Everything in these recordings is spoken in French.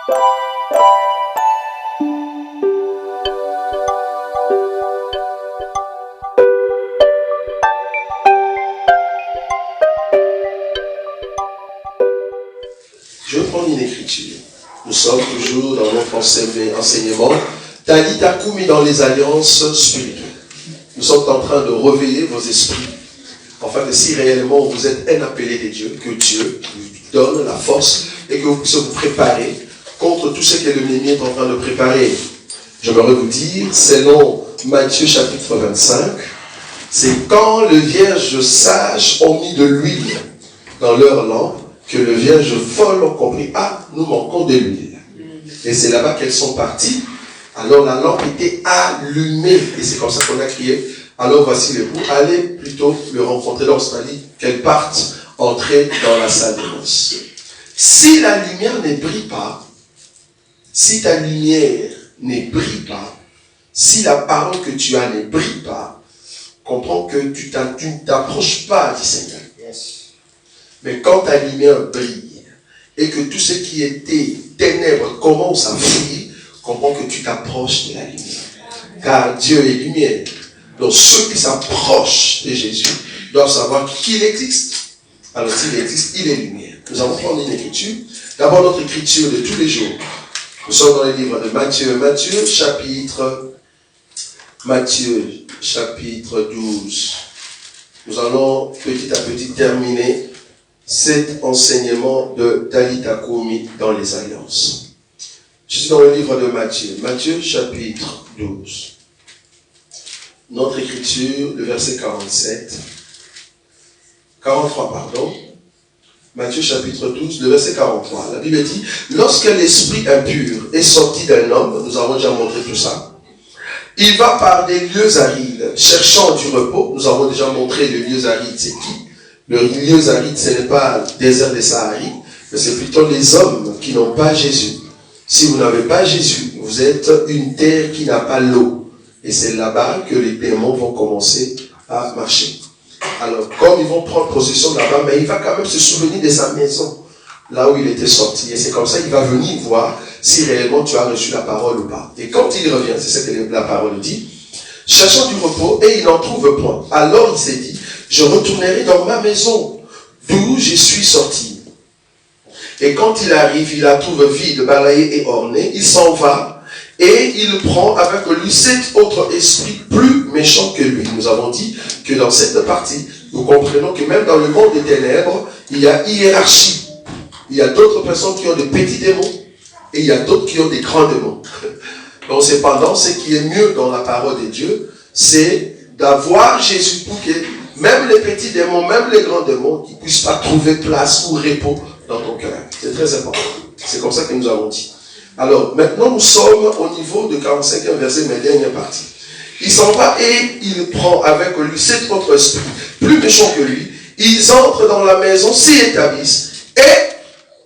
Je vais prendre une écriture. Nous sommes toujours dans notre enseignement. Talitha Koumi dans les alliances spirituelles. Nous sommes en train de réveiller vos esprits. Afin que si réellement vous êtes un appelé de Dieu, que Dieu vous donne la force et que vous puissiez vous préparer contre tout ce que l'ennemi est en train de préparer. J'aimerais vous dire, selon Matthieu chapitre 25, c'est quand les vierges sages ont mis de l'huile dans leur lampe, que les vierges folles ont compris, ah, nous manquons de l'huile. Et c'est là-bas qu'elles sont parties. Alors la lampe était allumée. Et c'est comme ça qu'on a crié, alors voici l'époux, allez plutôt le rencontrer. Donc c'est à dire qu'elles partent entrer dans la salle de noces. Si la lumière ne brille pas, si ta lumière ne brille pas, si la parole que tu as ne brille pas, comprends que tu ne t'approches pas du Seigneur. Mais quand ta lumière brille et que tout ce qui était ténèbres commence à briller, comprends que tu t'approches de la lumière. Car Dieu est lumière. Donc ceux qui s'approchent de Jésus doivent savoir qu'il existe. Alors s'il existe, il est lumière. Nous allons prendre une écriture. D'abord notre écriture de tous les jours. Nous sommes dans le livre de Matthieu. Matthieu chapitre 12. Nous allons petit à petit terminer cet enseignement de Talitha Koumi dans les alliances. Je suis dans le livre de Matthieu. Matthieu chapitre 12. Notre écriture, le verset 43, pardon. Matthieu chapitre 12, le verset 43. La Bible dit, lorsque l'esprit impur est sorti d'un homme, nous avons déjà montré tout ça, il va par des lieux arides, cherchant du repos. Nous avons déjà montré les lieux arides, c'est qui? Le lieu aride, ce n'est pas le désert des Sahari, mais c'est plutôt les hommes qui n'ont pas Jésus. Si vous n'avez pas Jésus, vous êtes une terre qui n'a pas l'eau. Et c'est là-bas que les démons vont commencer à marcher. Alors, comme ils vont prendre possession là-bas, mais il va quand même se souvenir de sa maison, là où il était sorti. Et c'est comme ça qu'il va venir voir si réellement tu as reçu la parole ou pas. Et quand il revient, c'est ce que la parole dit, cherchant du repos, et il n'en trouve point. Alors il s'est dit, je retournerai dans ma maison, d'où je suis sorti. Et quand il arrive, il la trouve vide, balayée et ornée, il s'en va, et il prend avec lui 7 autres esprits plus méchants que lui. Nous avons dit que dans cette partie, nous comprenons que même dans le monde des ténèbres, il y a hiérarchie. Il y a d'autres personnes qui ont des petits démons, et il y a d'autres qui ont des grands démons. Donc cependant, ce qui est mieux dans la parole de Dieu, c'est d'avoir Jésus pour que même les petits démons, même les grands démons, ils ne puissent pas trouver place ou repos dans ton cœur. C'est très important. C'est comme ça que nous avons dit. Alors, maintenant, nous sommes au niveau de 45e verset, mais dernière partie. Il s'en va et il prend avec lui 7 autres esprits, plus méchants que lui. Ils entrent dans la maison, s'y établissent. Et,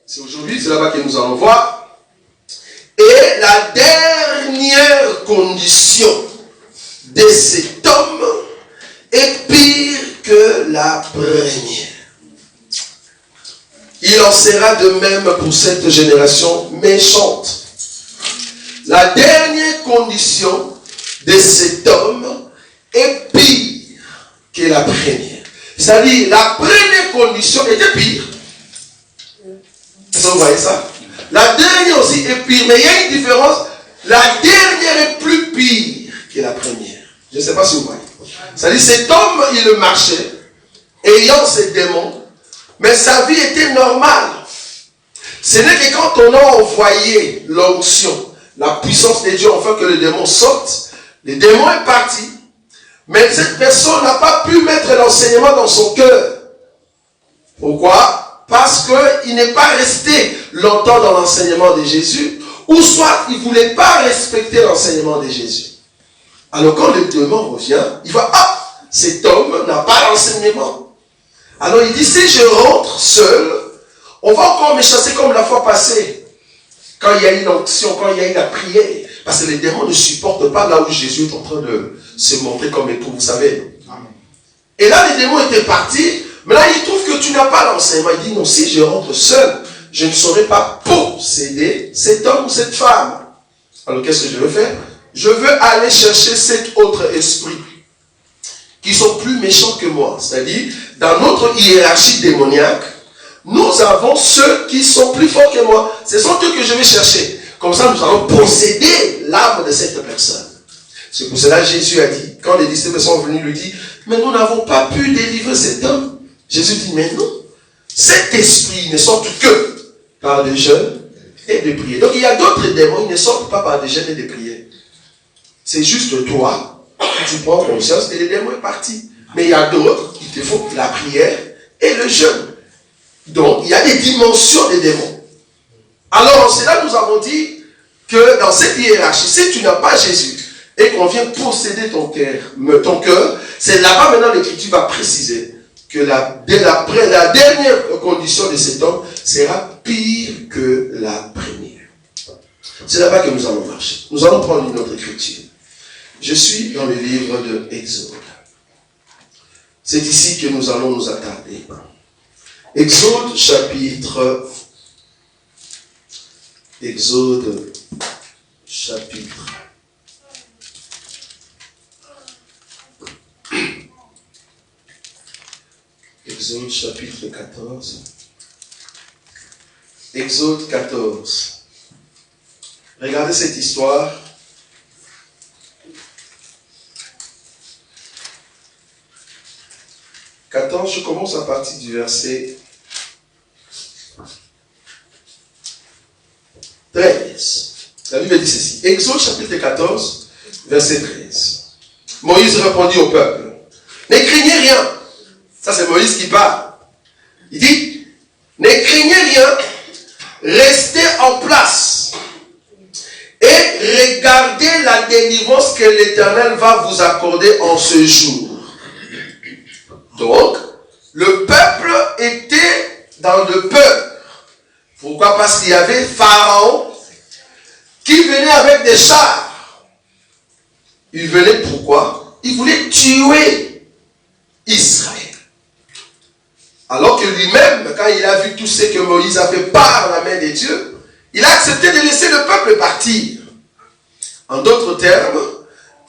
c'est aujourd'hui, c'est là-bas que nous allons voir. Et la dernière condition de cet homme est pire que la première. Il en sera de même pour cette génération méchante. La dernière condition de cet homme est pire que la première. C'est-à-dire, la première condition était pire. Vous voyez ça? La dernière aussi est pire, mais il y a une différence. La dernière est plus pire que la première. Je ne sais pas si vous voyez. C'est-à-dire, cet homme, il marchait, ayant ses démons, mais sa vie était normale. Ce n'est que quand on a envoyé l'onction, la puissance de Dieu, afin que le démon sorte, le démon est parti, mais cette personne n'a pas pu mettre l'enseignement dans son cœur. Pourquoi? Parce qu'il n'est pas resté longtemps dans l'enseignement de Jésus, ou soit il ne voulait pas respecter l'enseignement de Jésus. Alors quand le démon revient, il va, ah, cet homme n'a pas l'enseignement. Alors il dit, si je rentre seul, on va encore me chasser comme la fois passée. Quand il y a une onction, quand il y a une prière. Parce que les démons ne supportent pas là où Jésus est en train de se montrer comme époux, vous savez. Amen. Et là, les démons étaient partis, mais là, ils trouvent que tu n'as pas l'enseignement. Il dit, non, si je rentre seul, je ne saurais pas posséder cet homme ou cette femme. Alors qu'est-ce que je veux faire? Je veux aller chercher cet autre esprit qui sont plus méchants que moi. C'est-à-dire, dans notre hiérarchie démoniaque, nous avons ceux qui sont plus forts que moi. Ce sont eux que je vais chercher. Comme ça, nous allons posséder l'âme de cette personne. C'est pour cela que Jésus a dit, quand les disciples sont venus, lui dit, mais nous n'avons pas pu délivrer cet homme. Jésus dit, mais non. Cet esprit ne sort que par des jeûnes et des prières. Donc il y a d'autres démons, ils ne sortent pas par des jeûnes et des prières. C'est juste toi, tu prends conscience et le démon est parti. Mais il y a d'autres, il te faut la prière et le jeûne. Donc il y a des dimensions des démons. Alors c'est là que nous avons dit que dans cette hiérarchie, si tu n'as pas Jésus et qu'on vient posséder ton cœur, c'est là-bas maintenant l'Écriture va préciser que la dernière condition de cet homme sera pire que la première. C'est là-bas que nous allons marcher. Nous allons prendre une autre écriture. Je suis dans le livre de Exode. C'est ici que nous allons nous attarder. Exode chapitre 14. Exode 14. Regardez cette histoire. Je commence à partir du verset 13. La Bible dit ceci. Exode chapitre 14, verset 13. Moïse répondit au peuple, ne craignez rien. Ça c'est Moïse qui parle. Il dit, ne craignez rien, restez en place et regardez la délivrance que l'Éternel va vous accorder en ce jour. Donc, le peuple était dans de peur. Pourquoi? Parce qu'il y avait Pharaon qui venait avec des chars. Il venait pourquoi? Il voulait tuer Israël. Alors que lui-même, quand il a vu tout ce que Moïse a fait par la main de Dieu, il a accepté de laisser le peuple partir. En d'autres termes,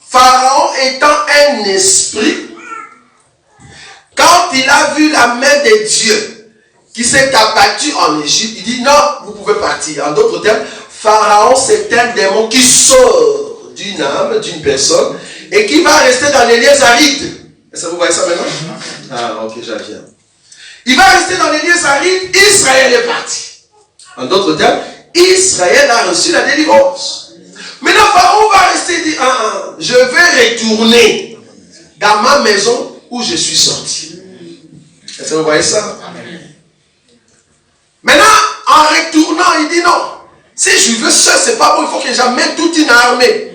Pharaon étant un esprit, quand il a vu la main de Dieu qui s'est abattue en Égypte, il dit non, vous pouvez partir. En d'autres termes, Pharaon c'est un démon qui sort d'une âme, d'une personne, et qui va rester dans les lieux arides. Est-ce que vous voyez ça maintenant? Ah, ok, j'en viens. Il va rester dans les lieux arides, Israël est parti. En d'autres termes, Israël a reçu la délivrance. Maintenant, Pharaon va rester et dit, je vais retourner dans ma maison où je suis sorti. Est-ce que vous voyez ça? Maintenant, en retournant, il dit non. Si je veux seul, c'est pas bon, il faut que j'amène toute une armée.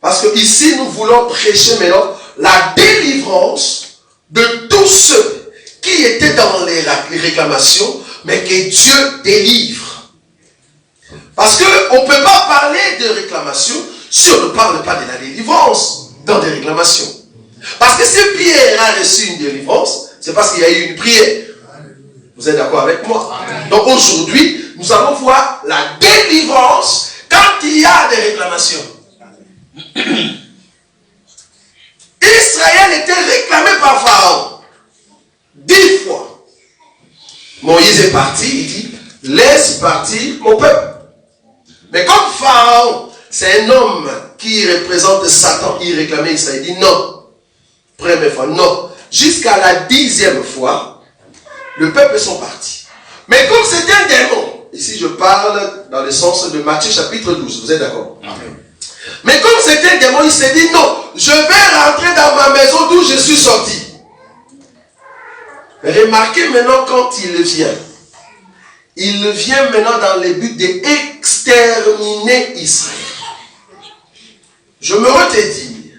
Parce que ici, nous voulons prêcher maintenant la délivrance de tous ceux qui étaient dans les réclamations, mais que Dieu délivre. Parce qu'on ne peut pas parler de réclamation si on ne parle pas de la délivrance dans des réclamations. Parce que si Pierre a reçu une délivrance, c'est parce qu'il y a eu une prière. Vous êtes d'accord avec moi? Donc aujourd'hui, nous allons voir la délivrance quand il y a des réclamations. Israël était réclamé par Pharaon 10 fois. Moïse est parti, il dit, laisse partir mon peuple. Mais comme Pharaon, c'est un homme qui représente Satan, il réclamait Israël, il dit non. Première fois, non. Jusqu'à la 10e fois, le peuple sont partis. Mais comme c'est un démon, ici je parle dans le sens de Matthieu chapitre 12, vous êtes d'accord? Mais comme c'est un démon, il s'est dit non, je vais rentrer dans ma maison d'où je suis sorti. Remarquez maintenant quand il vient. Il vient maintenant dans le but d'exterminer Israël. Je me redis,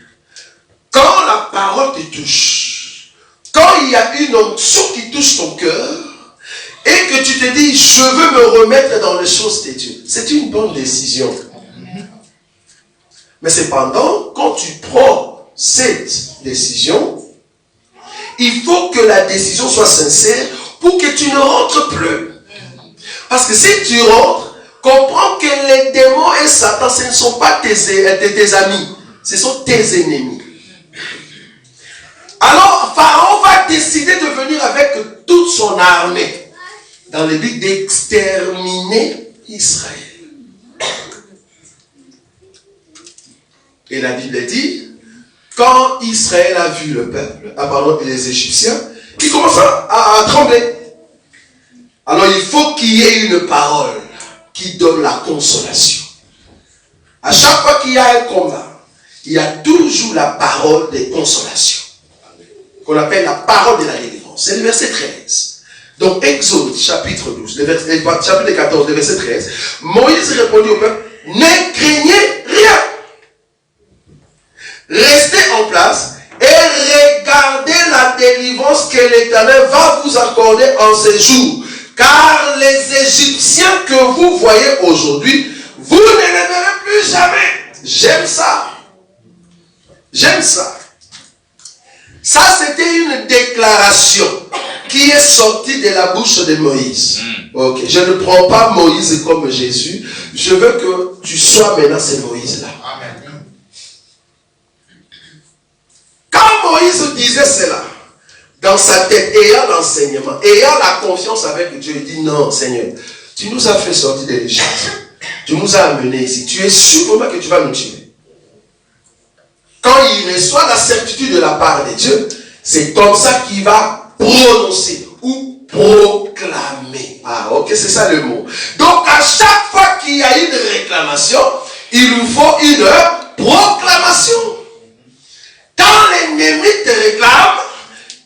quand la parole te touche, quand il y a une onction qui touche ton cœur, et que tu te dis, je veux me remettre dans les choses de Dieu, c'est une bonne décision. Mais cependant, quand tu prends cette décision, il faut que la décision soit sincère pour que tu ne rentres plus Parce que si tu rentres, comprends que les démons et Satan, ce ne sont pas tes amis, ce sont tes ennemis. Alors, Pharaon va décider de venir avec toute son armée dans le but d'exterminer Israël. Et la Bible dit, quand Israël a vu le peuple, et les Égyptiens, ils commencent à trembler. Alors il faut qu'il y ait une parole qui donne la consolation. À chaque fois qu'il y a un combat, il y a toujours la parole de consolation, qu'on appelle la parole de la délivrance. C'est le verset 13. Donc Exode chapitre 12, chapitre 14, le verset 13, Moïse répondit au peuple, ne craignez rien. Restez en place et regardez la délivrance que l'Éternel va vous accorder en ces jours. Car les Égyptiens que vous voyez aujourd'hui, vous ne les verrez plus jamais. J'aime ça. J'aime ça. Ça, c'était une déclaration qui est sortie de la bouche de Moïse. Ok, je ne prends pas Moïse comme Jésus. Je veux que tu sois maintenant ce Moïse-là. Amen. Quand Moïse disait cela, dans sa tête, ayant l'enseignement, ayant la confiance avec Dieu, il dit non, Seigneur, tu nous as fait sortir de l'Égypte. Tu nous as amenés ici. Tu es sûr vraiment que tu vas nous tuer. Quand il reçoit la certitude de la part de Dieu, c'est comme ça qu'il va prononcer ou proclamer. Ah, ok, c'est ça le mot. Donc, à chaque fois qu'il y a une réclamation, il nous faut une proclamation. Quand l'ennemi te réclame,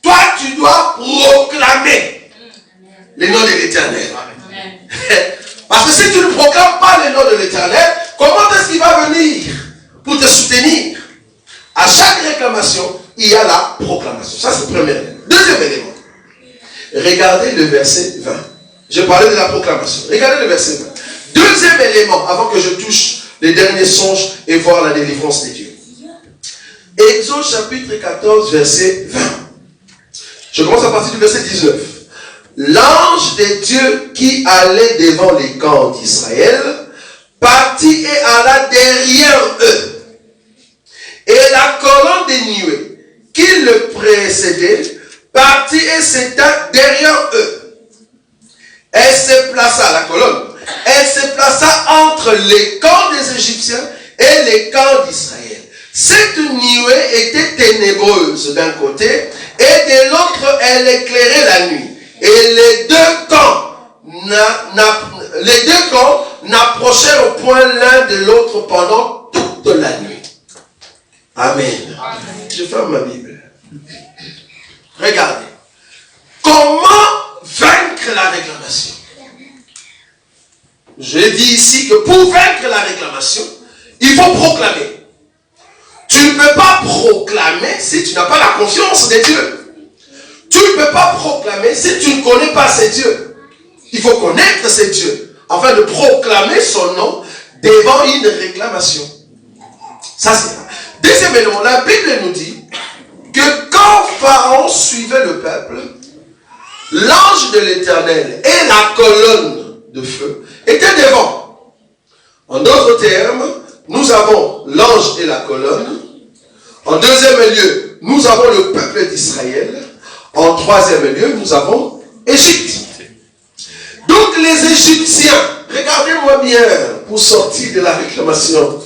toi, tu dois proclamer le nom de l'Éternel. Parce que si tu ne proclames pas le nom de l'Éternel, comment est-ce qu'il va venir pour te soutenir? À chaque réclamation, il y a la proclamation. Ça, c'est le premier élément. Deuxième élément. Regardez le verset 20. Je parlais de la proclamation. Regardez le verset 20. Deuxième élément, avant que je touche les derniers songes et voir la délivrance de Dieu. Exode chapitre 14, verset 20. Je commence à partir du verset 19. L'ange de Dieu qui allait devant les camps d'Israël partit et alla derrière eux. Et la colonne des nuées qui le précédait partit et s'étend derrière eux. Elle se plaça, la colonne, elle se plaça entre les camps des Égyptiens et les camps d'Israël. Cette nuée était ténébreuse d'un côté et de l'autre elle éclairait la nuit. Et les deux camps n'approchèrent au point l'un de l'autre pendant toute la nuit. Amen. Amen. Je ferme ma Bible. Regardez. Comment vaincre la réclamation? Je dis ici que pour vaincre la réclamation, il faut proclamer. Tu ne peux pas proclamer si tu n'as pas la confiance de Dieu. Tu ne peux pas proclamer si tu ne connais pas ces dieux. Il faut connaître ces dieux afin de proclamer son nom devant une réclamation. Ça c'est ça. Deuxième élément, la Bible nous dit que quand Pharaon suivait le peuple, l'ange de l'Éternel et la colonne de feu étaient devant. En d'autres termes, nous avons l'ange et la colonne. En deuxième lieu, nous avons le peuple d'Israël. En troisième lieu, nous avons Égypte. Donc les Égyptiens, regardez-moi bien pour sortir de la réclamation.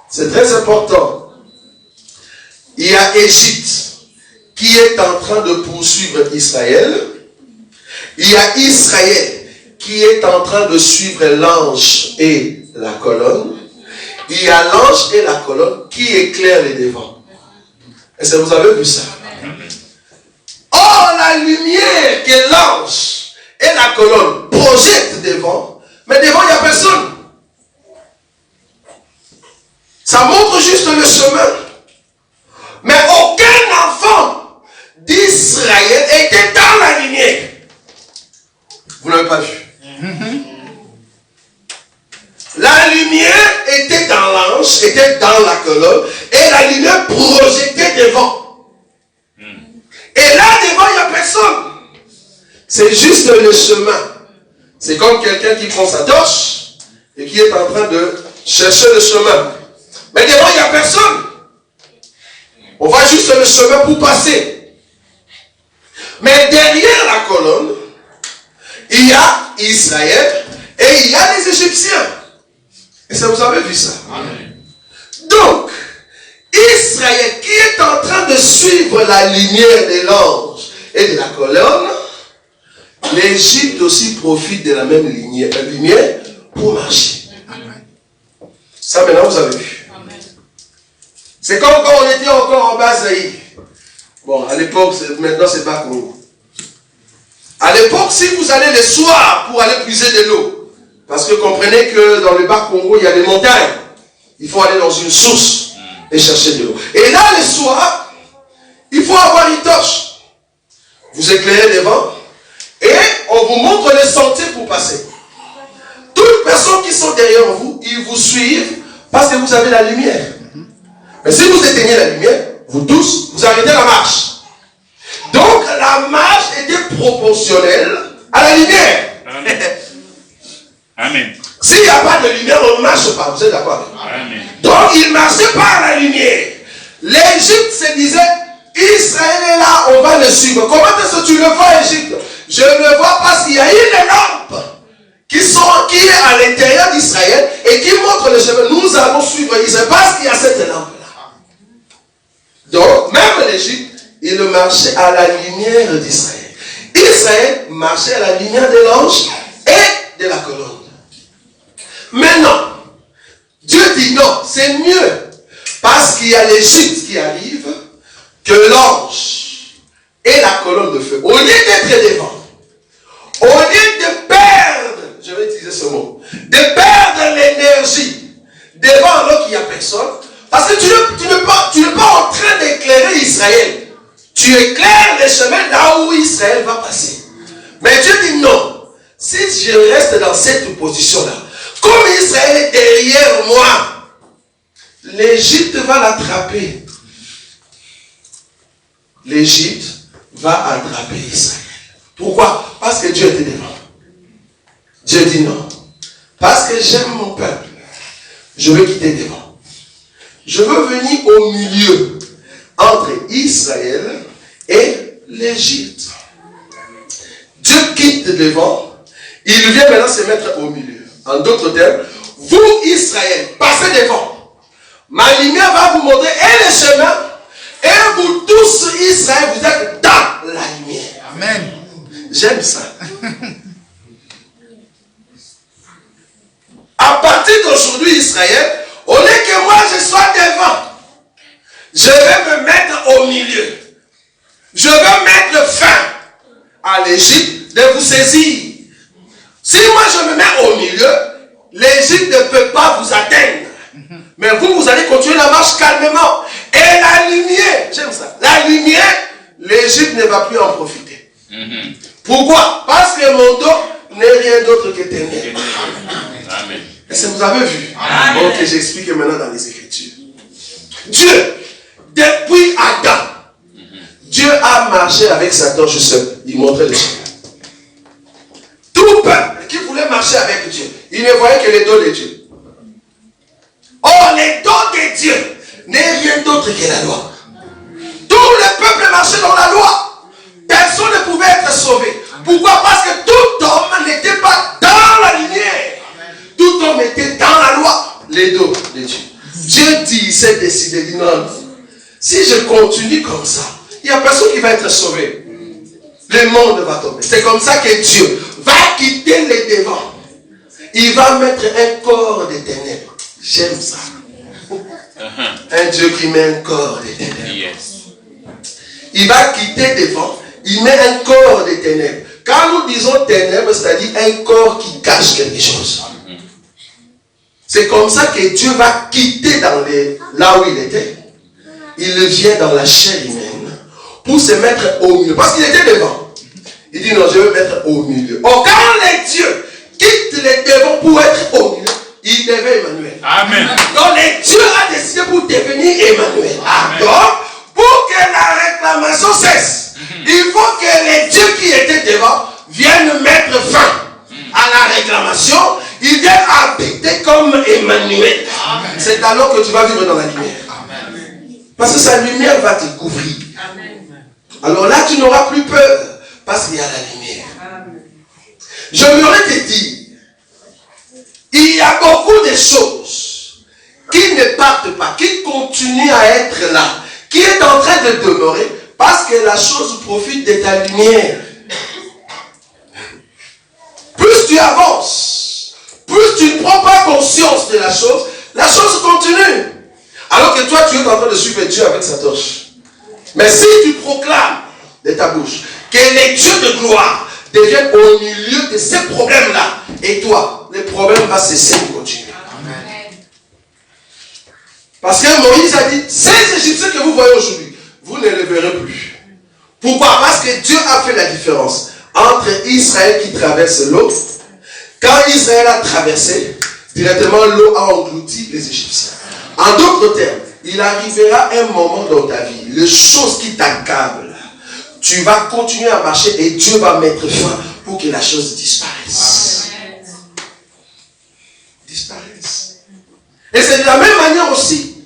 C'est très important. Il y a Égypte qui est en train de poursuivre Israël. Il y a Israël qui est en train de suivre l'ange et la colonne. Il y a l'ange et la colonne qui éclairent les devants. Est-ce que vous avez vu ça? Or, la lumière que l'ange et la colonne projettent devant, mais devant il n'y a personne. Ça montre juste le chemin. Mais aucun enfant d'Israël était dans la lumière. Vous n'avez pas vu? La lumière était dans l'ange, était dans la colonne, et la lumière projetée devant. Et là, devant, il n'y a personne. C'est juste le chemin C'est comme quelqu'un qui prend sa torche et qui est en train de chercher le chemin. Mais devant, il n'y a personne. On va juste le chemin pour passer. Mais derrière la colonne, il y a Israël et il y a les Égyptiens. Et ça, vous avez vu ça. Amen. Donc, Israël qui est en train de suivre la lumière de l'ange et de la colonne, l'Égypte aussi profite de la même lumière pour marcher. Amen. Ça maintenant vous avez vu. Amen. C'est comme quand on était encore en Bas-Zaïre. Bon, à l'époque, maintenant c'est pas Congo. À l'époque, si vous allez le soir pour aller puiser de l'eau, parce que comprenez que dans le bas Congo, il y a des montagnes. Il faut aller dans une source et chercher de l'eau. Et là, le soir, il faut avoir une torche. Vous éclairez devant et on vous montre les sentiers pour passer. Toutes les personnes qui sont derrière vous, ils vous suivent parce que vous avez la lumière. Mais si vous éteignez la lumière, vous tous, vous arrêtez la marche. Donc, la marche était proportionnelle à la lumière. Amen. Amen. S'il n'y a pas de lumière, on ne marche pas. Vous êtes d'accord? Amen. Donc, il marchait par la lumière. L'Égypte se disait, Israël est là, on va le suivre. Comment est-ce que tu le vois, Égypte? Je le vois parce qu'il y a une lampe qui est à l'intérieur d'Israël et qui montre le chemin. Nous allons suivre Israël parce qu'il y a cette lampe-là. Donc, même l'Égypte, il marchait à la lumière d'Israël. Israël marchait à la lumière de l'ange et de la colonne. Maintenant, Dieu dit non, c'est mieux. Parce qu'il y a l'Égypte qui arrive, que l'ange et la colonne de feu, au lieu d'être devant, au lieu de perdre, je vais utiliser ce mot, de perdre l'énergie devant alors qu'il n'y a personne, parce que tu n'es pas en train d'éclairer Israël. Tu éclaires les chemins là où Israël va passer. Mais Dieu dit non. Si je reste dans cette position-là, comme Israël est derrière moi, l'Égypte va l'attraper. L'Égypte va attraper Israël. Pourquoi? Parce que Dieu était devant. Dieu dit non. Parce que j'aime mon peuple. Je veux quitter devant. Je veux venir au milieu entre Israël et l'Égypte. Dieu quitte devant. Il vient maintenant se mettre au milieu. En d'autres termes, vous, Israël, passez devant. Ma lumière va vous montrer et le chemin. Et vous tous, Israël, vous êtes dans la lumière. Amen. J'aime ça. À partir d'aujourd'hui, Israël, au lieu que moi je sois devant, je vais me mettre au milieu. Je vais mettre fin à l'Égypte de vous saisir. Si moi je me mets au milieu, l'Égypte ne peut pas vous atteindre. Mais vous allez continuer la marche calmement. Et la lumière, j'aime ça, la lumière, l'Égypte ne va plus en profiter. Pourquoi? Parce que mon dos n'est rien d'autre que ténèbres. Amen. Est-ce que vous avez vu? Amen. Ok, j'explique maintenant dans les Écritures. Dieu, depuis Adam, Dieu a marché avec sa torche seul. Il montrait le chemin. Tout peuple qui voulait marcher avec Dieu, il ne voyait que les dos de Dieu. Or, les dos de Dieu n'est rien d'autre que la loi. Tout le peuple marchait dans la loi. Personne ne pouvait être sauvé. Pourquoi? Parce que tout homme n'était pas dans la lumière. Tout homme était dans la loi. Les dos de Dieu. Dieu dit, il s'est décidé, il dit non. Si je continue comme ça, il n'y a personne qui va être sauvé. Le monde va tomber. C'est comme ça que Dieu va quitter les devants. Il va mettre un corps de ténèbres. J'aime ça. Un Dieu qui met un corps de ténèbres. Yes. Il va quitter devant. Il met un corps de ténèbres. Quand nous disons ténèbres, c'est-à-dire un corps qui cache quelque chose. C'est comme ça que Dieu va quitter là où il était. Il vient dans la chair humaine pour se mettre au milieu. Parce qu'il était devant. Il dit non, je vais mettre au milieu. Or, quand les dieux quittent les devants pour être au milieu, il devait Emmanuel. Amen. Donc, les dieux a décidé pour devenir Emmanuel. Donc, pour que la réclamation cesse, il faut que les dieux qui étaient devant viennent mettre fin à Emmanuel. C'est alors que tu vas vivre dans la lumière. Parce que sa lumière va te couvrir. Alors là, tu n'auras plus peur. Parce qu'il y a la lumière. Je voudrais te dire, il y a beaucoup de choses qui ne partent pas, qui continuent à être là, qui est en train de demeurer parce que la chose profite de ta lumière. Plus tu avances, plus tu ne prends pas conscience de la chose continue. Alors que toi, tu es en train de suivre Dieu avec sa torche. Mais si tu proclames de ta bouche que les dieux de gloire deviennent au milieu de ces problèmes-là, et toi, le problème va cesser de continuer. Amen. Parce que Moïse a dit, ces Égyptiens que vous voyez aujourd'hui, vous ne les verrez plus. Pourquoi? Parce que Dieu a fait la différence entre Israël qui traverse l'eau. Quand Israël a traversé, directement l'eau a englouti les Égyptiens. En d'autres termes, il arrivera un moment dans ta vie, les choses qui t'accablent, tu vas continuer à marcher et Dieu va mettre fin pour que la chose disparaisse. Disparaisse. Et c'est de la même manière aussi.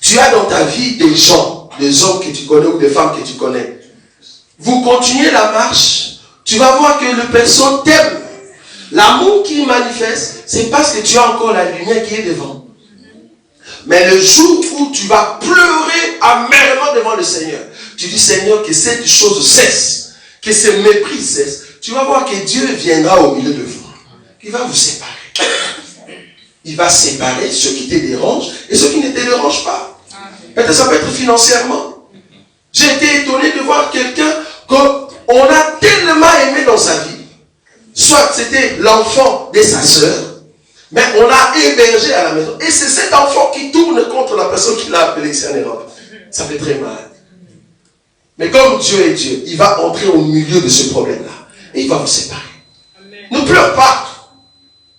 Tu as dans ta vie des gens, des hommes que tu connais ou des femmes que tu connais. Vous continuez la marche, tu vas voir que les personnes t'aiment. L'amour qui manifeste, c'est parce que tu as encore la lumière qui est devant. Mais le jour où tu vas pleurer amèrement devant le Seigneur, tu dis Seigneur que cette chose cesse, que ce mépris cesse, tu vas voir que Dieu viendra au milieu de vous. Il va vous séparer. Il va séparer ceux qui te dérangent et ceux qui ne te dérangent pas. Peut-être ça peut être financièrement. J'ai été étonné de voir quelqu'un qu'on a tellement aimé dans sa vie. Soit c'était l'enfant de sa sœur, mais on l'a hébergé à la maison. Et c'est cet enfant qui tourne contre la personne qui l'a appelé ici en Europe. Ça fait très mal. Mais comme Dieu est Dieu, il va entrer au milieu de ce problème-là. Et il va vous séparer. Amen. Ne pleure pas.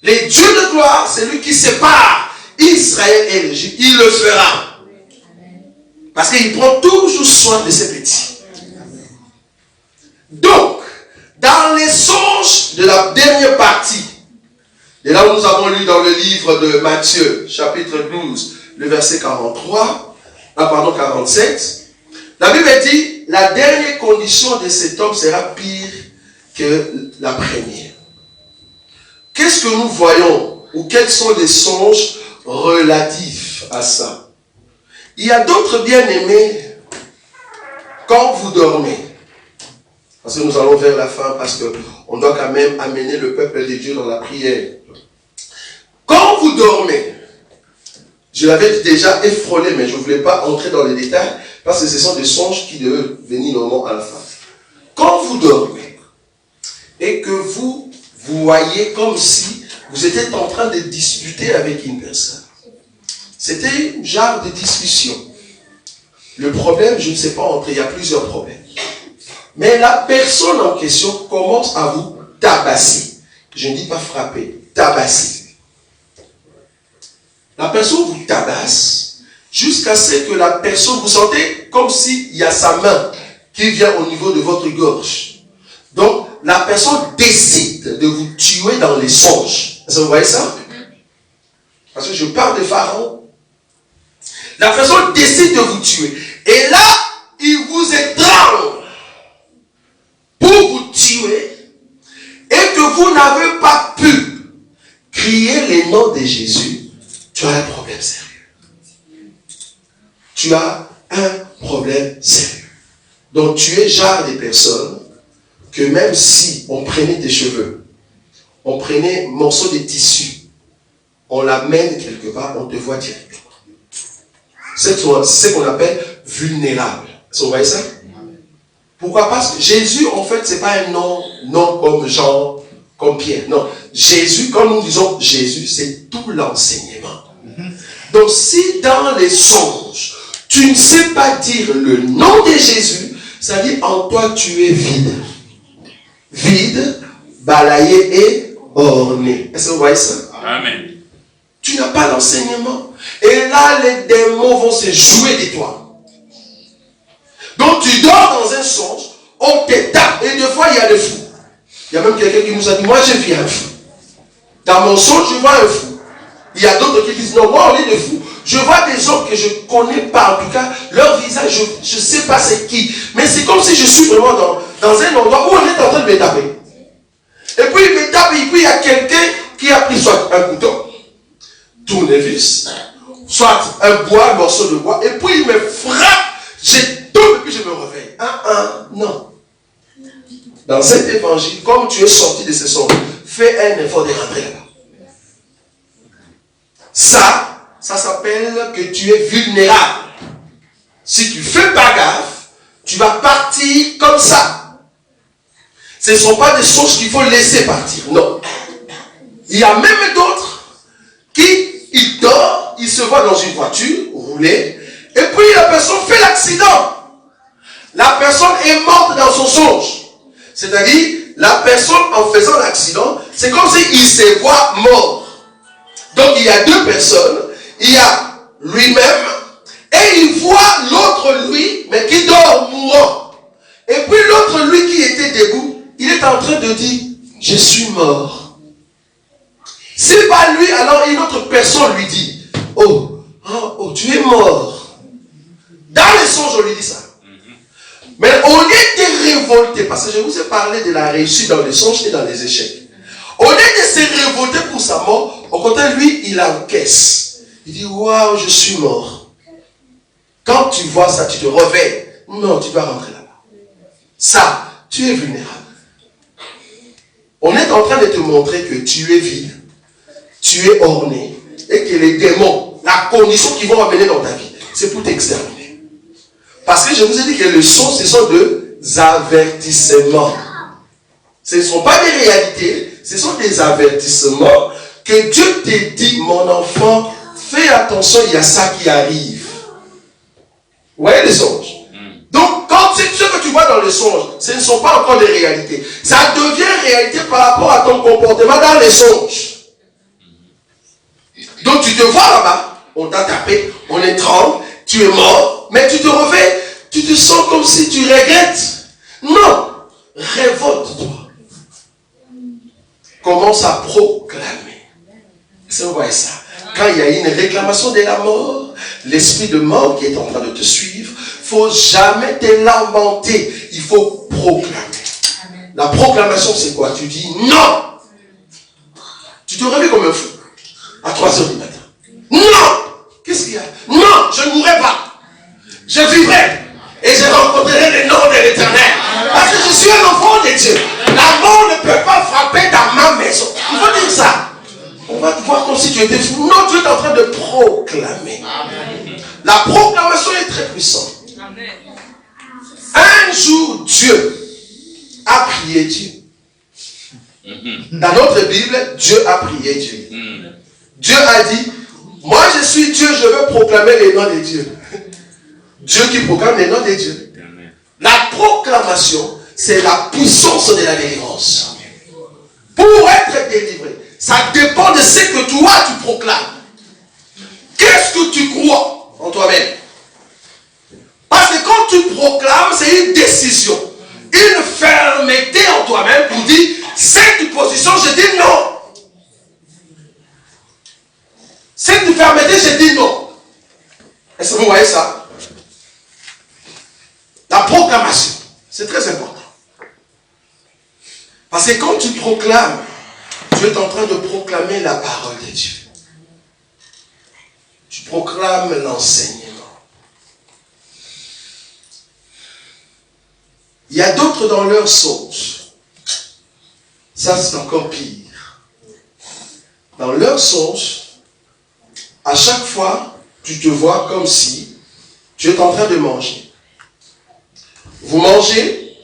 Les dieux de gloire, c'est lui qui sépare Israël et l'Égypte. Il le fera. Parce qu'il prend toujours soin de ses petits. Donc, dans les songes de la dernière partie, et là où nous avons lu dans le livre de Matthieu, chapitre 12, le verset 47, la Bible dit, la dernière condition de cet homme sera pire que la première. Qu'est-ce que nous voyons, ou quels sont les songes relatifs à ça? Il y a d'autres bien-aimés, quand vous dormez, parce que nous allons vers la fin, parce qu'on doit quand même amener le peuple de Dieu dans la prière. Quand vous dormez, je l'avais déjà effrolé, mais je ne voulais pas entrer dans les détails, parce que ce sont des songes qui devaient venir normalement à la fin. Quand vous dormez, et que vous voyez comme si vous étiez en train de discuter avec une personne, c'était un genre de discussion. Le problème, je ne sais pas entrer, il y a plusieurs problèmes. Mais la personne en question commence à vous tabasser. Je ne dis pas frapper, tabasser. La personne vous tabasse jusqu'à ce que la personne, vous sentez comme s'il y a sa main qui vient au niveau de votre gorge. Donc, la personne décide de vous tuer dans les songes. Est-ce que vous voyez ça? Parce que je parle de Pharaon. La personne décide de vous tuer. Et là, il vous étrangle pour vous tuer et que vous n'avez pas pu crier les noms de Jésus. Tu as un problème sérieux. Tu as un problème sérieux. Donc tu es genre des personnes que même si on prenait tes cheveux, on prenait un morceau de tissu, on l'amène quelque part, on te voit directement. C'est ce qu'on appelle vulnérable. Vous voyez ça? Pourquoi? Parce que Jésus, en fait, c'est pas un nom comme Jean, comme Pierre. Non. Jésus, quand nous disons Jésus, c'est tout l'enseignement. Donc, si dans les songes, tu ne sais pas dire le nom de Jésus, ça veut dire en toi tu es vide. Vide, balayé et orné. Est-ce que vous voyez ça? Amen. Tu n'as pas l'enseignement. Et là, les démons vont se jouer de toi. Donc, tu dors dans un songe, on te tape, et des fois, il y a des fous. Il y a même quelqu'un qui nous a dit, moi, j'ai vu un fou. Dans mon songe, je vois un fou. Il y a d'autres qui disent, non, moi on est de fous. Je vois des gens que je ne connais pas, en tout cas, leur visage, je ne sais pas c'est qui. Mais c'est comme si je suis vraiment dans un endroit où on est en train de me taper. Et puis il me tape, et puis il y a quelqu'un qui a pris soit un couteau, tournevis, soit un morceau de bois, et puis il me frappe, j'ai tout, et puis je me réveille. Non. Dans cet évangile, comme tu es sorti de ce son, fais un effort de rentrer là-bas. Ça s'appelle que tu es vulnérable. Si tu ne fais pas gaffe, tu vas partir comme ça. Ce ne sont pas des choses qu'il faut laisser partir, non. Il y a même d'autres qui, ils dorment, ils se voient dans une voiture, roulée, et puis la personne fait l'accident. La personne est morte dans son songe. C'est-à-dire, la personne en faisant l'accident, c'est comme s'il se voit mort. Donc il y a deux personnes, il y a lui-même, et il voit l'autre lui, mais qui dort mourant. Et puis l'autre lui qui était debout, il est en train de dire, je suis mort. C'est pas lui, alors une autre personne lui dit, oh, tu es mort. Dans les songes, on lui dit ça. Mais au lieu de révolter, parce que je vous ai parlé de la réussite dans les songes et dans les échecs. Au lieu de se révolter pour sa mort, au contraire, lui, il encaisse. Il dit, waouh, je suis mort. Quand tu vois ça, tu te réveilles. Non, tu dois rentrer là-bas. Ça, tu es vulnérable. On est en train de te montrer que tu es vide, tu es orné, et que les démons, la condition qu'ils vont amener dans ta vie, c'est pour t'exterminer. Parce que je vous ai dit que les sons, ce sont des avertissements. Ce ne sont pas des réalités, ce sont des avertissements que Dieu te dit, mon enfant, fais attention, il y a ça qui arrive. Vous voyez les songes? Donc, quand c'est ce que tu vois dans les songes, ce ne sont pas encore des réalités. Ça devient réalité par rapport à ton comportement dans les songes. Donc, tu te vois là-bas, on t'a tapé, on est tremble, tu es mort, mais tu te réveilles, tu te sens comme si tu regrettes. Non, révolte-toi. Commence à proclamer. Vous voyez ça. Quand il y a une réclamation de la mort, l'esprit de mort qui est en train de te suivre, il ne faut jamais te lamenter. Il faut proclamer. Amen. La proclamation, c'est quoi? Tu dis non. Tu te réveilles comme un fou à 3h du matin. Non. Qu'est-ce qu'il y a? Non, je ne mourrai pas. Je vivrai. Et je rencontrerai le nom de l'Éternel. Parce que je suis un enfant de Dieu. La mort ne peut pas frapper dans ma maison. Il faut dire ça. On va te voir comme si tu étais fou. Non, tu es en train de proclamer. Amen. La proclamation est très puissante. Amen. Un jour, Dieu a prié Dieu. Dans notre Bible, Dieu a prié Dieu. Dieu a dit, moi je suis Dieu, je veux proclamer les noms de Dieu. Dieu qui proclame les noms de Dieu. La proclamation, c'est la puissance de la délivrance. Pour être délivré, ça dépend de ce que toi tu proclames. Qu'est-ce que tu crois en toi-même? Parce que quand tu proclames, c'est une décision. Une fermeté en toi-même pour dire, cette position, je dis non. Cette fermeté, je dis non. Est-ce que vous voyez ça? La proclamation, c'est très important. Parce que quand tu proclames, tu es en train de proclamer la parole de Dieu. Tu proclames l'enseignement. Il y a d'autres dans leurs songes. Ça, c'est encore pire. Dans leurs songes, à chaque fois, tu te vois comme si tu es en train de manger. Vous mangez,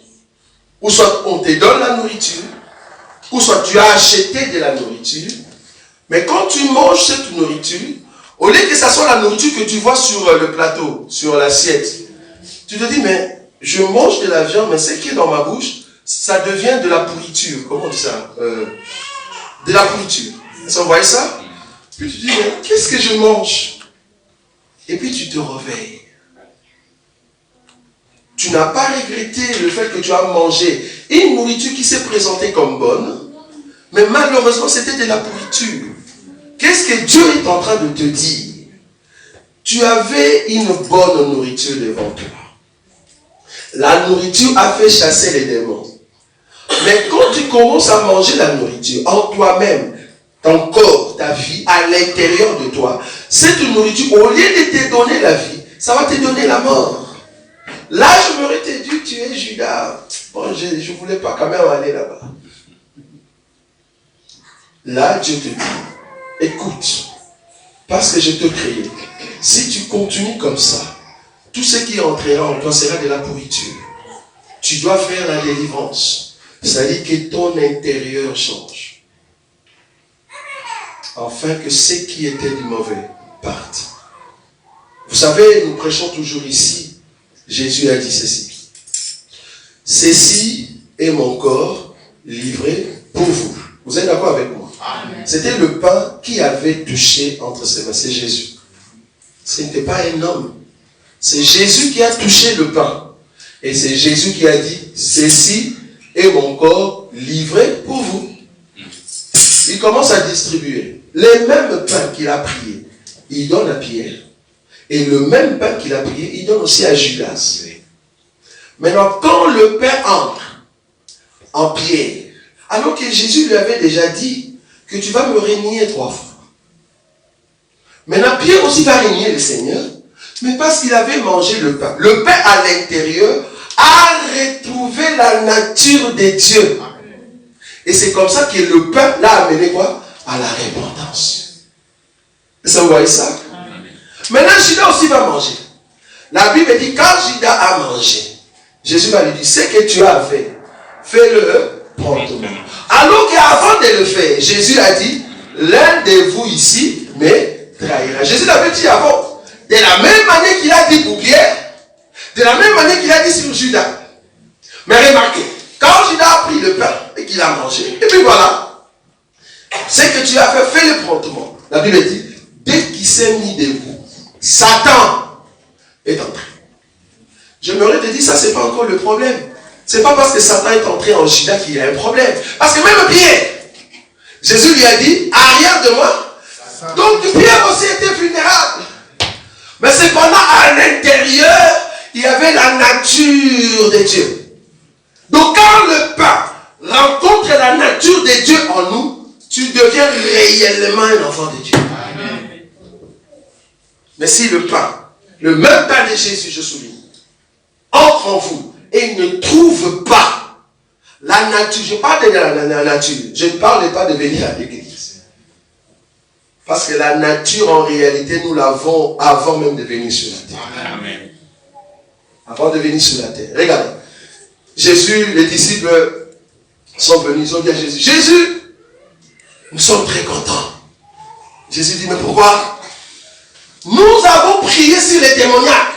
ou soit on te donne la nourriture, ou soit tu as acheté de la nourriture, mais quand tu manges cette nourriture, au lieu que ce soit la nourriture que tu vois sur le plateau, sur l'assiette, tu te dis, mais je mange de la viande, mais ce qui est dans ma bouche, ça devient de la pourriture. Comment on dit ça? De la pourriture. Vous voyez ça? Puis tu dis, mais qu'est-ce que je mange? Et puis tu te réveilles. Tu n'as pas regretté le fait que tu as mangé une nourriture qui s'est présentée comme bonne, mais malheureusement c'était de la pourriture. Qu'est-ce que Dieu est en train de te dire? Tu avais une bonne nourriture devant toi. La nourriture a fait chasser les démons. Mais quand tu commences à manger la nourriture en toi-même, ton corps, ta vie, à l'intérieur de toi, cette nourriture, au lieu de te donner la vie, ça va te donner la mort. Là, je m'aurais dit, tu es Judas. Bon, je ne voulais pas quand même aller là-bas. Là, Dieu te dit, écoute, parce que je te crée, si tu continues comme ça, tout ce qui entrera en toi sera de la pourriture. Tu dois faire la délivrance. C'est-à-dire que ton intérieur change. Afin que ce qui était du mauvais parte. Vous savez, nous prêchons toujours ici. Jésus a dit ceci. Ceci est mon corps livré pour vous. Vous êtes d'accord avec moi? Amen. C'était le pain qui avait touché entre ses mains. C'est Jésus. Ce n'était pas un homme. C'est Jésus qui a touché le pain. Et c'est Jésus qui a dit, ceci est mon corps livré pour vous. Il commence à distribuer. Les mêmes pains qu'il a priés, il donne à Pierre. Et le même pain qu'il a prié, il donne aussi à Judas. Maintenant, quand le pain entre en Pierre, alors que Jésus lui avait déjà dit que tu vas me régner 3 fois. Maintenant, Pierre aussi va régner le Seigneur, mais parce qu'il avait mangé le pain à l'intérieur a retrouvé la nature de Dieu. Et c'est comme ça que le pain l'a amené quoi? À la repentance. Est-ce que vous voyez ça? Maintenant, Judas aussi va manger. La Bible dit, quand Judas a mangé, Jésus va lui dire, ce que tu as fait, fais-le promptement. Alors qu'avant de le faire, Jésus a dit, l'un de vous ici me trahira. Jésus l'avait dit avant. De la même manière qu'il a dit pour Pierre, de la même manière qu'il a dit sur Judas. Mais remarquez, quand Judas a pris le pain et qu'il a mangé, et puis voilà, ce que tu as fait, fais-le promptement. La Bible dit, dès qu'il s'est mis debout, Satan est entré. Je m'aurais dit, ça c'est pas encore le problème. C'est pas parce que Satan est entré en Judas qu'il y a un problème. Parce que même Pierre, Jésus lui a dit, arrière de moi. Donc Pierre aussi était vulnérable. Mais cependant, à l'intérieur, il y avait la nature de Dieu. Donc quand le pain rencontre la nature de Dieu en nous, tu deviens réellement un enfant de Dieu. Amen. Mais si le pain, le même pain de Jésus, je souligne, entre en vous et ne trouve pas la nature, je parle de la nature, je ne parle pas de venir à l'église. Parce que la nature, en réalité, nous l'avons avant même de venir sur la terre. Amen. Avant de venir sur la terre. Regardez. Jésus, les disciples sont venus, ils ont dit à Jésus, Jésus, nous sommes très contents. Jésus dit, mais pourquoi? Nous avons prié sur les démoniaques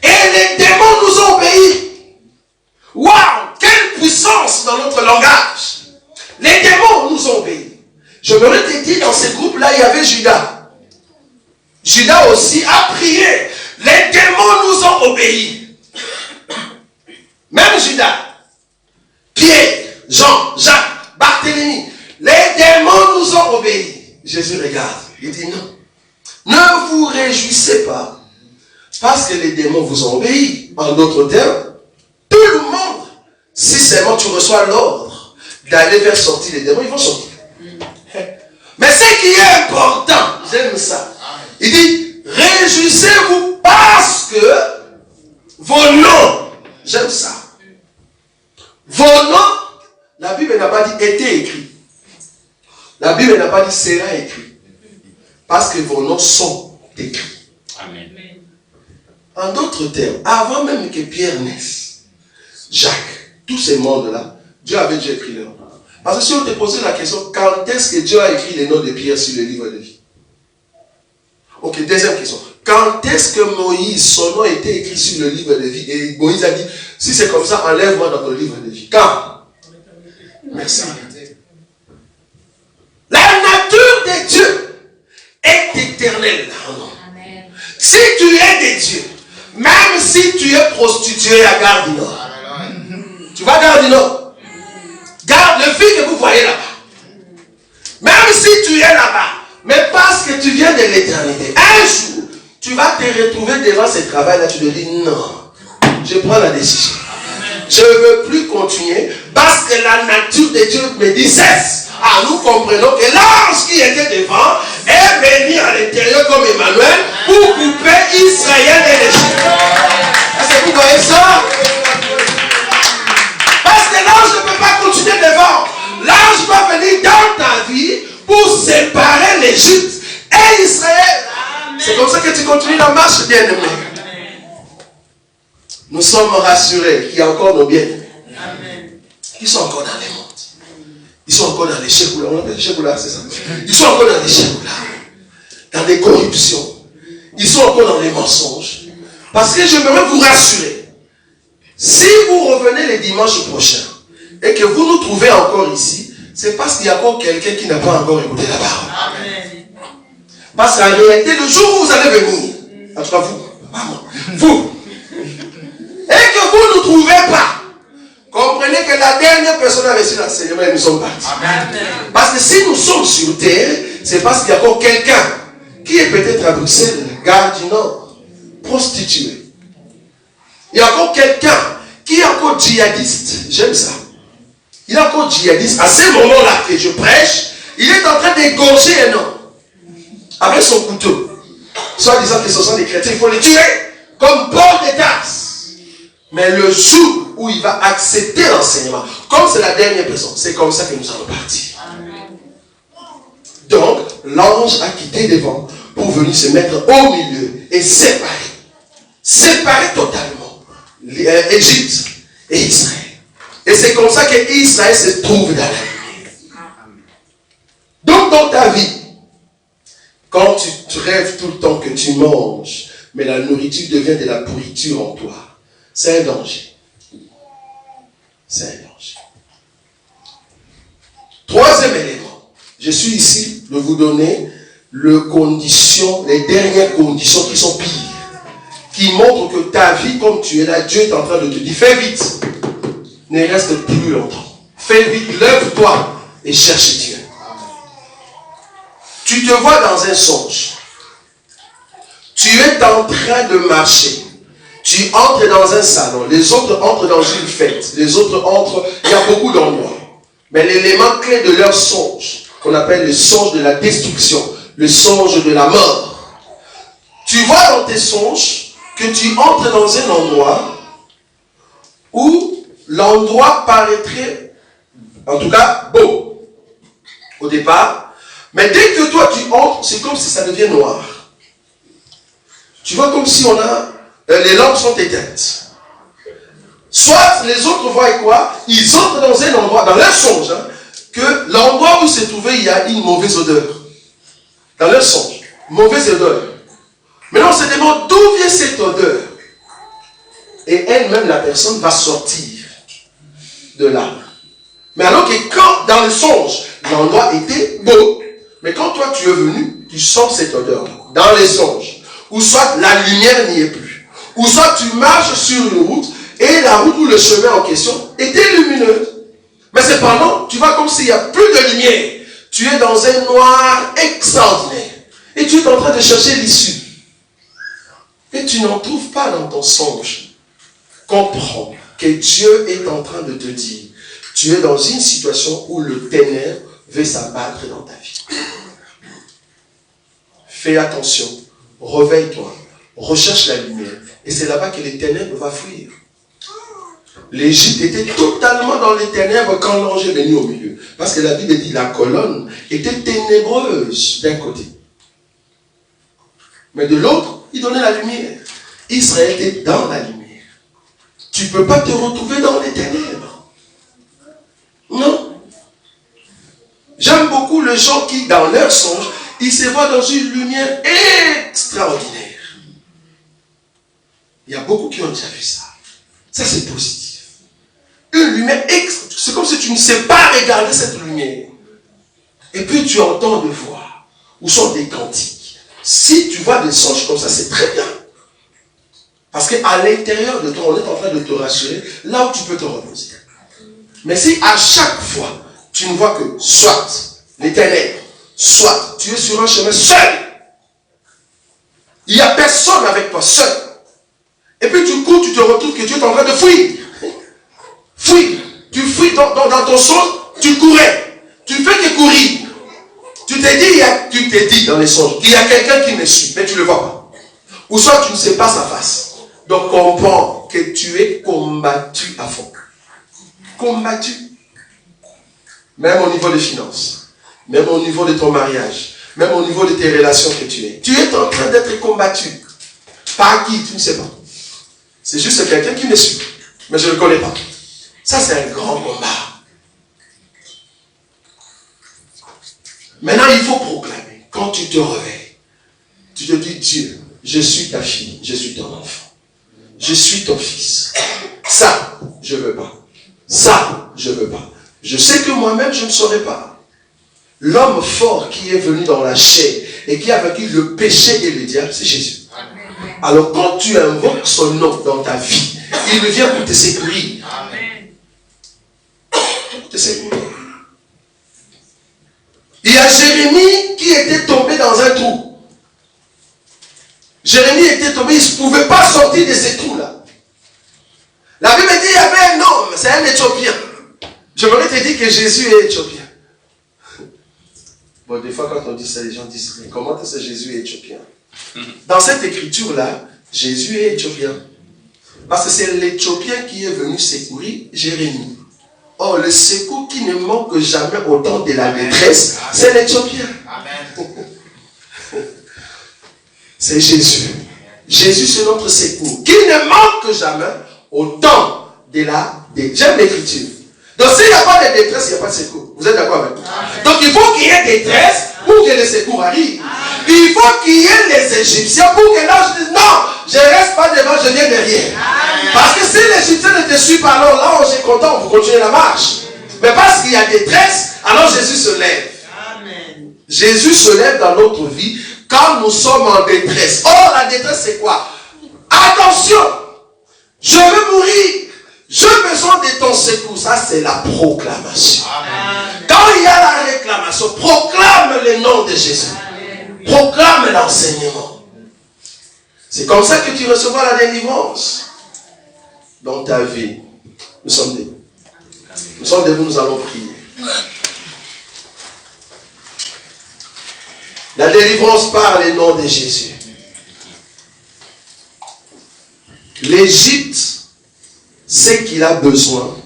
et les démons nous ont obéi. Waouh, quelle puissance dans notre langage. Les démons nous ont obéi. Je me l'ai dit, dans ce groupe-là, il y avait Judas. Judas aussi a prié. Les démons nous ont obéi. Même Judas, Pierre, Jean, Jacques, Barthélemy, les démons nous ont obéi. Jésus regarde, il dit non. Ne vous réjouissez pas parce que les démons vous ont obéi. En d'autres termes, tout le monde, si seulement tu reçois l'ordre d'aller faire sortir les démons, ils vont sortir. Mais ce qui est important, j'aime ça. Il dit, réjouissez-vous parce que vos noms, j'aime ça. Vos noms, la Bible n'a pas dit étaient écrits. La Bible n'a pas dit sera écrit. Parce que vos noms sont écrits. Amen. En d'autres termes, avant même que Pierre naisse, Jacques, tous ces mondes-là, Dieu avait déjà écrit leur nom. Parce que si on te posait la question, quand est-ce que Dieu a écrit les noms de Pierre sur le livre de vie? Ok, deuxième question. Quand est-ce que Moïse, son nom était écrit sur le livre de vie? Et Moïse a dit, si c'est comme ça, enlève-moi dans le livre de vie. Quand? Merci. La nature de Dieu est éternelle. Amen. Si tu es de Dieu, même si tu es prostitué à Gare du Nord, tu vas à Gare du Nord. Garde le fille que vous voyez là-bas. Même si tu es là-bas, mais pas vas te retrouver devant ce travail-là, tu te dis non, je prends la décision. Je ne veux plus continuer parce que la nature de Dieu me dit cesse. Ah, nous comprenons que l'ange qui était devant est venu à l'intérieur comme Emmanuel pour couper Israël et l'Égypte. Est-ce que vous voyez ça? Parce que l'ange ne peut pas continuer devant. L'ange va venir dans ta vie pour séparer l'Égypte et Israël. C'est comme ça que tu continues la marche, bien-aimé. Nous sommes rassurés qu'il y a encore nos bien-aimés. Ils sont encore dans les mondes. Ils sont encore dans les chécoula. On appelle les chécoula, c'est ça? Ils sont encore dans les chécoula. Dans les corruptions. Ils sont encore dans les mensonges. Parce que j'aimerais vous rassurer. Si vous revenez les dimanches prochains et que vous nous trouvez encore ici, c'est parce qu'il y a encore quelqu'un qui n'a pas encore écouté la parole. Parce qu'en réalité, le jour où vous allez venir, en tout cas vous, et que vous ne nous trouvez pas, comprenez que la dernière personne a reçu l'enseignement et nous sommes partis. Parce que si nous sommes sur terre, c'est parce qu'il y a encore quelqu'un qui est peut-être à Bruxelles, gare du Nord, prostitué. Il y a encore quelqu'un qui est encore djihadiste. J'aime ça. Il est encore djihadiste. À ce moment-là que je prêche, il est en train d'égorger un homme avec son couteau. Soit disant que ce sont des chrétiens, il faut les tuer comme porc de tasse. Mais le jour où il va accepter l'enseignement, comme c'est la dernière personne, c'est comme ça que nous allons partir. Donc, l'ange a quitté devant pour venir se mettre au milieu et séparer totalement l'Égypte et Israël. Et c'est comme ça que Israël se trouve dans la lumière. Donc, dans ta vie, quand tu rêves tout le temps que tu manges, mais la nourriture devient de la pourriture en toi, c'est un danger. C'est un danger. Troisième élément. Je suis ici de vous donner les dernières conditions qui sont pires. Qui montrent que ta vie, comme tu es là, Dieu est en train de te dire, fais vite. Ne reste plus longtemps. Fais vite, lève-toi et cherche Dieu. Tu te vois dans un songe. Tu es en train de marcher. Tu entres dans un salon. Les autres entrent dans une fête. Les autres entrent. Il y a beaucoup d'endroits. Mais l'élément clé de leur songe, qu'on appelle le songe de la destruction, le songe de la mort. Tu vois dans tes songes que tu entres dans un endroit où l'endroit paraîtrait, en tout cas, beau au départ. Mais dès que toi tu entres, c'est comme si ça devient noir. Tu vois comme si les lampes sont éteintes. Soit les autres voient quoi? Ils entrent dans un endroit, dans leur songe, que l'endroit où se trouvait, il y a une mauvaise odeur. Dans leur songe, mauvaise odeur. Maintenant on se demande d'où vient cette odeur. Et elle-même, la personne, va sortir de là. Mais alors que quand, dans le songe, l'endroit était beau, mais quand toi tu es venu, tu sens cette odeur dans les songes. Ou soit la lumière n'y est plus. Ou soit tu marches sur une route et la route ou le chemin en question était lumineuse. Mais cependant, tu vois comme s'il n'y a plus de lumière. Tu es dans un noir extraordinaire. Et tu es en train de chercher l'issue. Et tu n'en trouves pas dans ton songe. Comprends que Dieu est en train de te dire, tu es dans une situation où le ténèbre veut s'abattre dans ta vie. Fais attention, réveille-toi, recherche la lumière. Et c'est là-bas que les ténèbres vont fuir. L'Égypte était totalement dans les ténèbres quand l'ange est venu au milieu. Parce que la Bible dit la colonne était ténébreuse d'un côté. Mais de l'autre, il donnait la lumière. Israël était dans la lumière. Tu ne peux pas te retrouver dans les ténèbres. Non. J'aime beaucoup les gens qui, dans leur songe, ils se voient dans une lumière extraordinaire. Il y a beaucoup qui ont déjà vu ça. Ça, c'est positif. Une lumière extraordinaire. C'est comme si tu ne sais pas regarder cette lumière. Et puis tu entends des voix. Où sont des cantiques. Si tu vois des songes comme ça, c'est très bien. Parce qu'à l'intérieur de toi, on est en train de te rassurer, là où tu peux te reposer. Mais si à chaque fois, tu ne vois que soit les ténèbres, soit tu es sur un chemin seul, Il n'y a personne avec toi, seul. Et puis tu cours, tu te retrouves que tu es en train de fuir. Fuir. Tu fuis dans ton songe, tu courais. Tu fais que courir. Tu t'es dit dans les songes qu'il y a quelqu'un qui me suit, mais tu ne le vois pas. Ou soit tu ne sais pas sa face. Donc comprends que tu es combattu à fond. Combattu. Même au niveau des finances. Même au niveau de ton mariage. Même au niveau de tes relations que tu es. Tu es en train d'être combattu. Par qui? Tu ne sais pas. C'est juste quelqu'un qui me suit. Mais je ne le connais pas. Ça, c'est un grand combat. Maintenant, il faut proclamer. Quand tu te réveilles, tu te dis, Dieu, je suis ta fille, je suis ton enfant. Je suis ton fils. Ça, je ne veux pas. Ça, je ne veux pas. Je sais que moi-même, je ne saurais pas. L'homme fort qui est venu dans la chair et qui a vaincu le péché et le diable, c'est Jésus. Alors, quand tu invoques son nom dans ta vie, il vient pour te secourir. Te secourir. Il y a Jérémie qui était tombé dans un trou. Jérémie était tombé, il ne pouvait pas sortir de ces trous-là. La Bible dit qu'il y avait un homme, c'est un Éthiopien. Je voudrais te dire que Jésus est Éthiopien. Bon, des fois quand on dit ça, les gens disent, comment est-ce que Jésus est Éthiopien? Dans cette écriture-là, Jésus est Éthiopien. Parce que c'est l'Éthiopien qui est venu secourir Jérémie. Or, le secours qui ne manque jamais au temps de la détresse, c'est l'Éthiopien. C'est Jésus. Jésus, c'est notre secours. Qui ne manque jamais au temps de la détresse. J'aime l'écriture. Donc, s'il n'y a pas de détresse, il n'y a pas de secours. Vous êtes d'accord avec moi? Donc, il faut qu'il y ait détresse pour que le secours arrive. Il faut qu'il y ait les Égyptiens pour que là, je dise, non, je ne reste pas devant, je viens derrière. Parce que si l'Égyptien ne te suit pas, alors là, on est content, vous continuez la marche. Mais parce qu'il y a détresse, alors Jésus se lève. Amen. Jésus se lève dans notre vie quand nous sommes en détresse. Or, la détresse, c'est quoi? Attention, je veux mourir. J'ai besoin de ton secours. Ça, c'est la proclamation. Amen. Quand il y a la réclamation, proclame le nom de Jésus. Amen. Proclame l'enseignement. C'est comme ça que tu recevras la délivrance dans ta vie. Nous sommes debout. Nous sommes debout, nous allons prier. La délivrance par le nom de Jésus. L'Égypte, ce qu'il a besoin,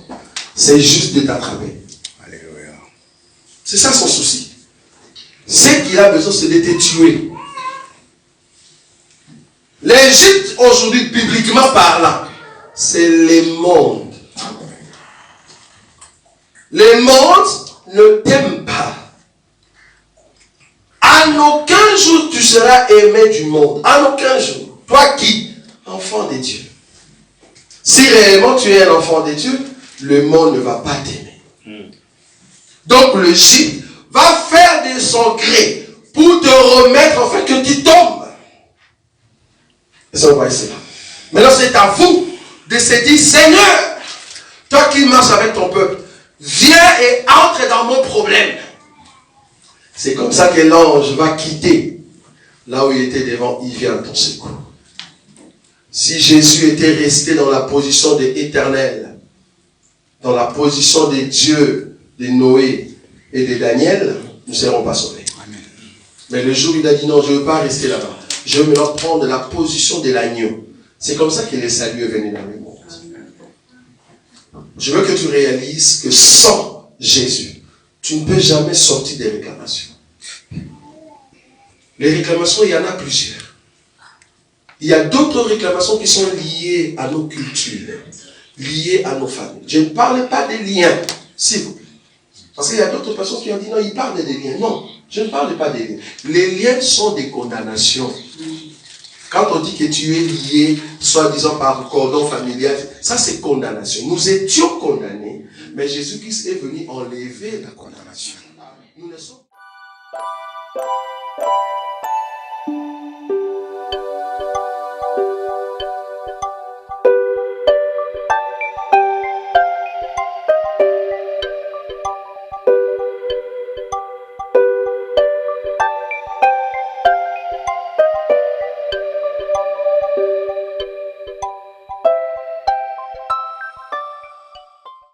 c'est juste de t'attraper. Alléluia. C'est ça son souci. Ce qu'il a besoin, c'est de te tuer. L'Égypte, aujourd'hui, bibliquement parlant, c'est le monde. Le monde ne t'aime pas. En aucun jour tu seras aimé du monde. En aucun jour. Toi qui? Enfant de Dieu. Si réellement tu es un enfant de Dieu, le monde ne va pas t'aimer. Donc l'Égypte va faire de son gré pour te remettre afin que tu tombes. Et ça, on va essayer. Maintenant, c'est à vous de se dire, Seigneur, toi qui marches avec ton peuple, viens et entre dans mon problème. C'est comme ça que l'ange va quitter là où il était devant, il vient à ton secours. Si Jésus était resté dans la position de l'Éternel, dans la position de Dieu, de Noé et de Daniel, nous ne serons pas sauvés. Amen. Mais le jour où il a dit non, je ne veux pas rester là-bas. Je veux maintenant prendre la position de l'agneau. C'est comme ça que le salut est venu dans le monde. Je veux que tu réalises que sans Jésus, tu ne peux jamais sortir des réclamations. Les réclamations, il y en a plusieurs. Il y a d'autres réclamations qui sont liées à nos cultures, liées à nos familles. Je ne parle pas des liens, s'il vous plaît. Parce qu'il y a d'autres personnes qui ont dit non, ils parlent des liens. Non, je ne parle pas des liens. Les liens sont des condamnations. Quand on dit que tu es lié, soi-disant par cordon familial, ça c'est condamnation. Nous étions condamnés, mais Jésus-Christ est venu enlever la condamnation. Nous ne sommes pas...